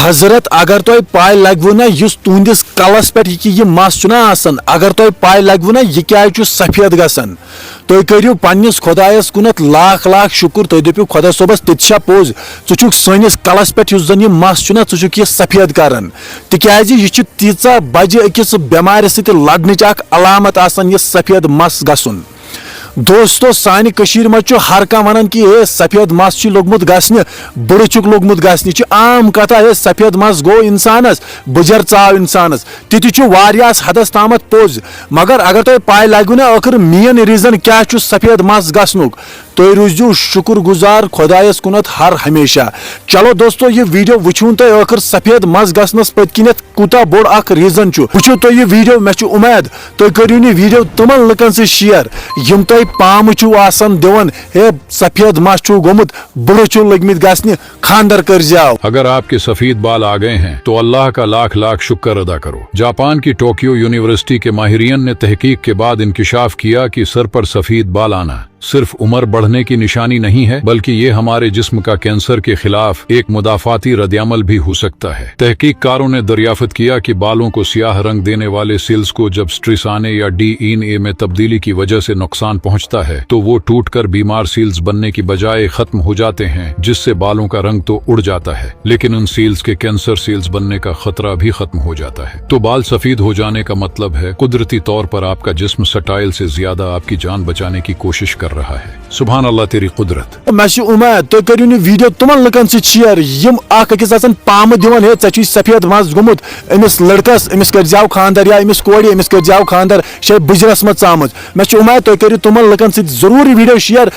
حضرت اگر تہ پاے لگو نا اس تہندس کلس پہ یہ مس چھ آسان اگر تہ پاے لگو نا یہ کیا سفید گژھان تھی کرو پنس خدایس کنت لاکھ لاکھ شکر تھی دپو خدا صبس تہ پوز ژٕ سٲنِس کلس پہ زن یہ مس چھ ژٕ یہ سفید کران تکیازِ یہ تیژہ بجہ أکِس بٮ۪مارِ سۭتۍ لڑنٕچ اکھ علامت آسان یہ سفید مس گژھُن دوستو سانہِ کٔشیٖرِ منٛز چھُ ہر کانٛہہ ونان کہ اے سفید مس چھُ لوٚگمُت گژھنہِ بٕڑٕ چھُکھ لوٚگمُت گژھنہِ چھِ عام کتھا اے سفید مس گوٚو انسانس بٕجر ژاو انسانس تہِ تہِ چھُ واریاہس حدس تامتھ پوٚز مگر اگر تۄہہِ پاے لگوٕ نا ٲخر مین ریٖزن کیاہ چھُ سفید مس گژھنُک تُہۍ روٗزِو شُکر گُزار خۄدایس کُنتھ ہر ہمیشہ چلو دوستو یہ ویڈیو وٕچھوُن تۄہہِ ٲخر سفید مس گژھنس پٔتۍ کِنٮ۪تھ کوٗتاہ بوٚڑ اکھ ریٖزن چھُ وٕچھِو تُہۍ یہِ ویڈیو مےٚ چھُ اُمید تُہۍ کٔرِو یہِ ویڈیو تِمن لُکن سۭتۍ شیر یِم تۄہہِ پامہٕ چھُو آسان دِوان ہے سفید مس چھُو گوٚمُت بٕڑٕ چھُو لٔگمٕتۍ گژھنہِ خاندر کٔرزیو. اگر آپ کے سفید بال آ گئے ہیں تو اللہ کا لاکھ لاکھ شکر ادا کرو. جاپان کی ٹوکیو یونیورسٹی کے ماہرین نے تحقیق کے بعد انکشاف کیا کہ سر پر سفید بال آنا صرف عمر بڑھنے کی نشانی نہیں ہے بلکہ یہ ہمارے جسم کا کینسر کے خلاف ایک مدافعتی ردعمل بھی ہو سکتا ہے. تحقیق کاروں نے دریافت کیا کہ بالوں کو سیاہ رنگ دینے والے سیلز کو جب سٹریس آنے یا ڈی این اے میں تبدیلی کی وجہ سے نقصان پہنچتا ہے تو وہ ٹوٹ کر بیمار سیلز بننے کی بجائے ختم ہو جاتے ہیں جس سے بالوں کا رنگ تو اڑ جاتا ہے لیکن ان سیلز کے کینسر سیلز بننے کا خطرہ بھی ختم ہو جاتا ہے. تو بال سفید ہو جانے کا مطلب ہے قدرتی طور پر آپ کا جسم سٹائل سے زیادہ آپ کی جان بچانے کی کوشش کر رہا ہے. سبحان اللہ تیری قدرت. مےٚ چھِ اُمید تُہۍ کٔرِو یہِ ویڈیو تِمن لُکن سۭتۍ شیر یِم اکھ أکِس آسان پامہٕ دِوان ہے ژےٚ چھُے سفید مس گوٚمُت أمِس لڑکس أمِس کٔرزیو خاندر یا أمِس کورِ أمِس کٔرزیو خاندر یہِ چھےٚ بٕجرس منٛز ژامٕژ. مےٚ چھِ اُمید تُہۍ کٔرِو تِمن لُکن سۭتۍ ضروٗری ویڈیو شیر.